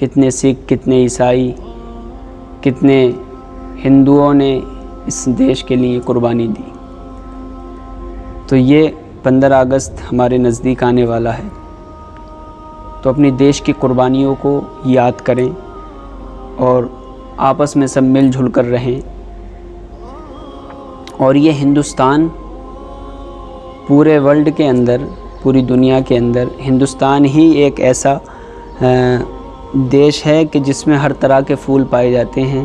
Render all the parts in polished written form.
کتنے سکھ، کتنے عیسائی، کتنے ہندوؤں نے اس دیش کے لیے قربانی دی۔ تو یہ 15 اگست ہمارے نزدیک آنے والا ہے، تو اپنی دیش کی قربانیوں کو یاد کریں اور آپس میں سب مل جل کر رہیں۔ اور یہ ہندوستان پورے ورلڈ کے اندر، پوری دنیا کے اندر ہندوستان ہی ایک ایسا دیش ہے کہ جس میں ہر طرح کے پھول پائے جاتے ہیں،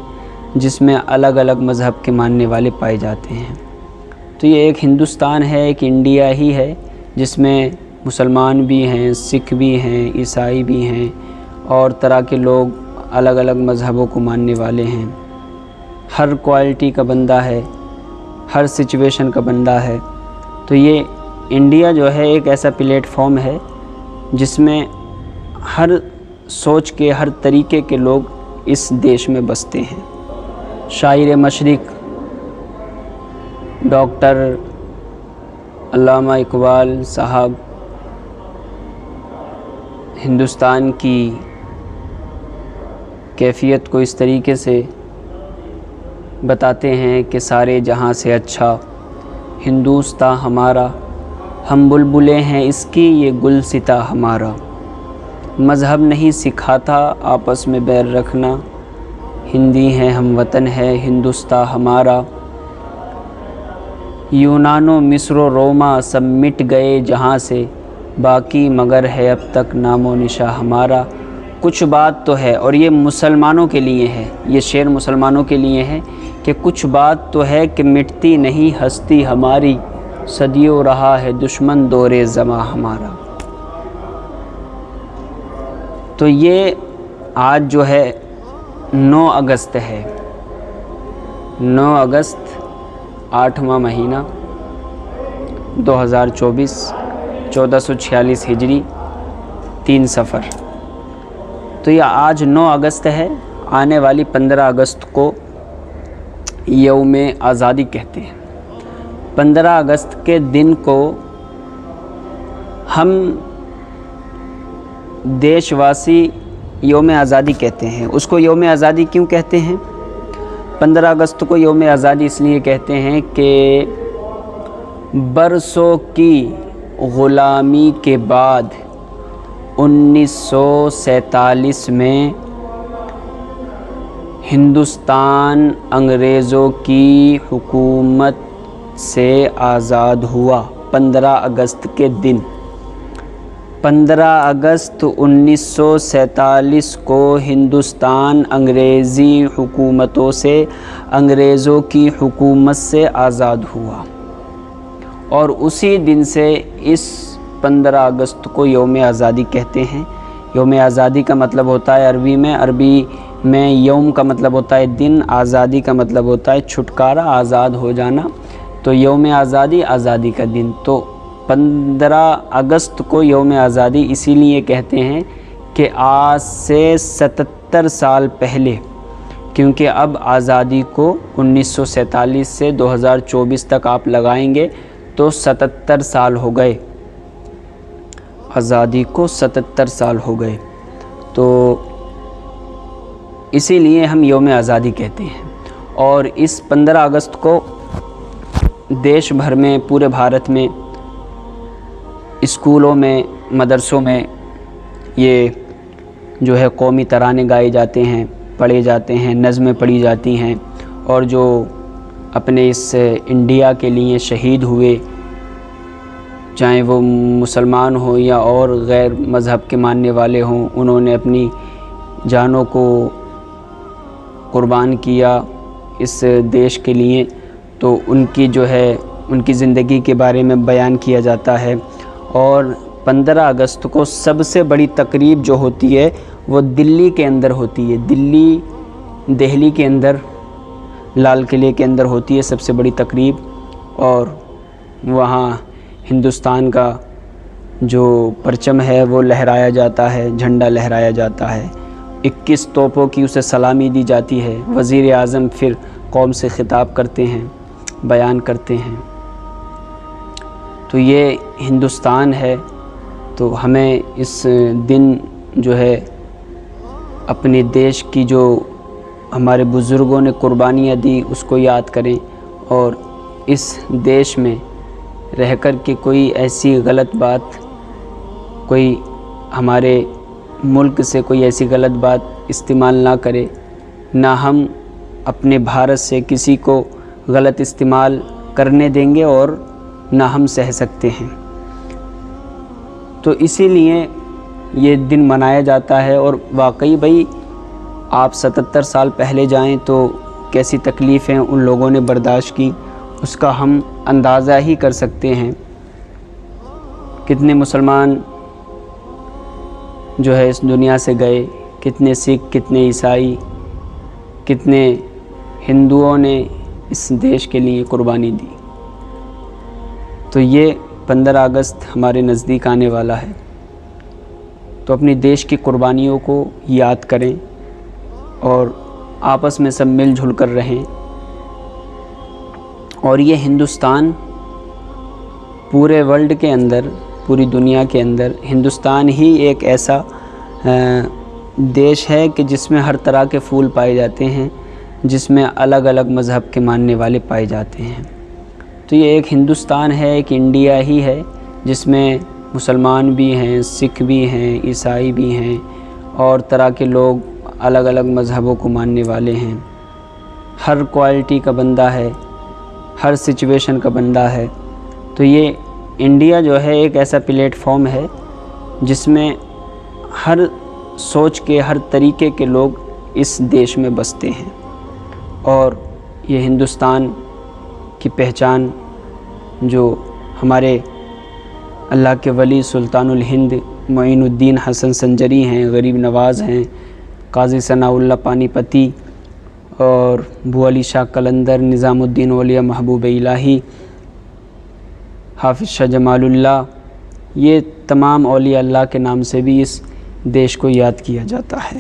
جس میں الگ الگ مذہب کے ماننے والے پائے جاتے ہیں۔ تو یہ ایک ہندوستان ہے، ایک انڈیا ہی ہے جس میں مسلمان بھی ہیں، سکھ بھی ہیں، عیسائی بھی ہیں، اور طرح کے لوگ الگ الگ مذہبوں کو ماننے والے ہیں۔ ہر کوالٹی کا بندہ ہے، ہر سچویشن کا بندہ ہے۔ تو یہ انڈیا جو ہے ایک ایسا پلیٹ فارم ہے جس میں ہر سوچ کے، ہر طریقے کے لوگ اس دیش میں بستے ہیں۔ شاعر مشرق ڈاکٹر علامہ اقبال صاحب ہندوستان کی کیفیت کو اس طریقے سے بتاتے ہیں کہ سارے جہاں سے اچھا ہندوستاں ہمارا، ہم بلبلیں ہیں اس کی یہ گلستاں ہمارا، مذہب نہیں سکھاتا آپس میں بیر رکھنا، ہندی ہیں ہم وطن ہے ہندوستاں ہمارا، یونان و مصر و روما سب مٹ گئے جہاں سے، باقی مگر ہے اب تک نام و نشاں ہمارا۔ کچھ بات تو ہے، اور یہ مسلمانوں کے لیے ہے، یہ شعر مسلمانوں کے لیے ہے کہ کچھ بات تو ہے کہ مٹتی نہیں ہستی ہماری، صدیوں رہا ہے دشمن دور زماں ہمارا۔ تو یہ آج جو ہے 9 اگست ہے، 9 اگست 8واں مہینہ 2024، 1446 ہجری، 3 صفر۔ تو یہ آج 9 اگست ہے، آنے والی 15 اگست کو یوم آزادی کہتے ہیں۔ 15 اگست کے دن کو ہم دیش واسی یوم آزادی کہتے ہیں۔ اس کو یوم آزادی کیوں کہتے ہیں؟ 15 اگست کو یوم آزادی اس لیے کہتے ہیں کہ برسوں کی غلامی کے بعد 1947 میں ہندوستان انگریزوں کی حکومت سے آزاد ہوا۔ 15 اگست کے دن، 15 اگست 1947 کو ہندوستان انگریزی حکومتوں سے، انگریزوں کی حکومت سے آزاد ہوا، اور اسی دن سے اس 15 اگست کو یوم آزادی کہتے ہیں۔ یوم آزادی کا مطلب ہوتا ہے عربی میں یوم کا مطلب ہوتا ہے دن، آزادی کا مطلب ہوتا ہے چھٹکارا، آزاد ہو جانا۔ تو یوم آزادی، آزادی کا دن۔ تو 15 اگست کو یوم آزادی اسی لیے کہتے ہیں کہ آج سے 77 سال پہلے، کیونکہ اب آزادی کو 1947 سے 2024 تک آپ لگائیں گے تو 77 سال ہو گئے، آزادی کو 77 سال ہو گئے۔ تو اسی لیے ہم یوم آزادی کہتے ہیں۔ اور اس 15 اگست کو دیش بھر میں، پورے بھارت میں، اسکولوں میں، مدرسوں میں یہ جو ہے قومی ترانے گائے جاتے ہیں، پڑھے جاتے ہیں، نظمیں پڑھی جاتی ہیں، اور جو اپنے اس انڈیا کے لیے شہید ہوئے، چاہے وہ مسلمان ہوں یا اور غیر مذہب کے ماننے والے ہوں، انہوں نے اپنی جانوں کو قربان کیا اس دیش کے لیے، تو ان کی جو ہے ان کی زندگی کے بارے میں بیان کیا جاتا ہے۔ اور 15 اگست کو سب سے بڑی تقریب جو ہوتی ہے وہ دلی کے اندر ہوتی ہے، دہلی کے اندر، لال قلعے کے اندر ہوتی ہے سب سے بڑی تقریب، اور وہاں ہندوستان کا جو پرچم ہے وہ لہرایا جاتا ہے، جھنڈا لہرایا جاتا ہے، 21 توپوں کی اسے سلامی دی جاتی ہے، وزیر اعظم پھر قوم سے خطاب کرتے ہیں، بیان کرتے ہیں۔ تو یہ ہندوستان ہے، تو ہمیں اس دن جو ہے اپنے دیش کی جو ہمارے بزرگوں نے قربانیاں دی اس کو یاد کریں، اور اس دیش میں رہ کر کے کوئی ایسی غلط بات، کوئی ہمارے ملک سے کوئی ایسی غلط بات استعمال نہ کرے، نہ ہم اپنے بھارت سے کسی کو غلط استعمال کرنے دیں گے اور نہ ہم سہ سکتے ہیں۔ تو اسی لیے یہ دن منایا جاتا ہے، اور واقعی بھائی آپ 77 سال پہلے جائیں تو کیسی تکلیفیں ان لوگوں نے برداشت کی، اس کا ہم اندازہ ہی کر سکتے ہیں۔ کتنے مسلمان جو ہے اس دنیا سے گئے، کتنے سکھ، کتنے عیسائی، کتنے ہندوؤں نے اس دیش کے لیے قربانی دی۔ تو یہ 15 اگست ہمارے نزدیک آنے والا ہے، تو اپنی دیش کی قربانیوں کو یاد کریں اور آپس میں سب مل جل کر رہیں۔ اور یہ ہندوستان پورے ورلڈ کے اندر، پوری دنیا کے اندر ہندوستان ہی ایک ایسا دیش ہے کہ جس میں ہر طرح کے پھول پائے جاتے ہیں، جس میں الگ الگ مذہب کے ماننے والے پائے جاتے ہیں۔ تو یہ ایک ہندوستان ہے، ایک انڈیا ہی ہے جس میں مسلمان بھی ہیں، سکھ بھی ہیں، عیسائی بھی ہیں، اور طرح کے لوگ الگ الگ مذہبوں کو ماننے والے ہیں۔ ہر کوالٹی کا بندہ ہے، ہر سچویشن کا بندہ ہے۔ تو یہ انڈیا جو ہے ایک ایسا پلیٹ فارم ہے جس میں ہر سوچ کے، ہر طریقے کے لوگ اس دیش میں بستے ہیں، اور یہ ہندوستان کی پہچان جو ہمارے اللہ کے ولی سلطان الہند معین الدین حسن سنجری ہیں، غریب نواز ہیں، قاضی ثناء اللہ پانی پتی، اور ابو علی شاہ قلندر، نظام الدین اولیاء محبوب الہی، حافظ شاہ جمال اللہ، یہ تمام اولیاء اللہ کے نام سے بھی اس دیش کو یاد کیا جاتا ہے۔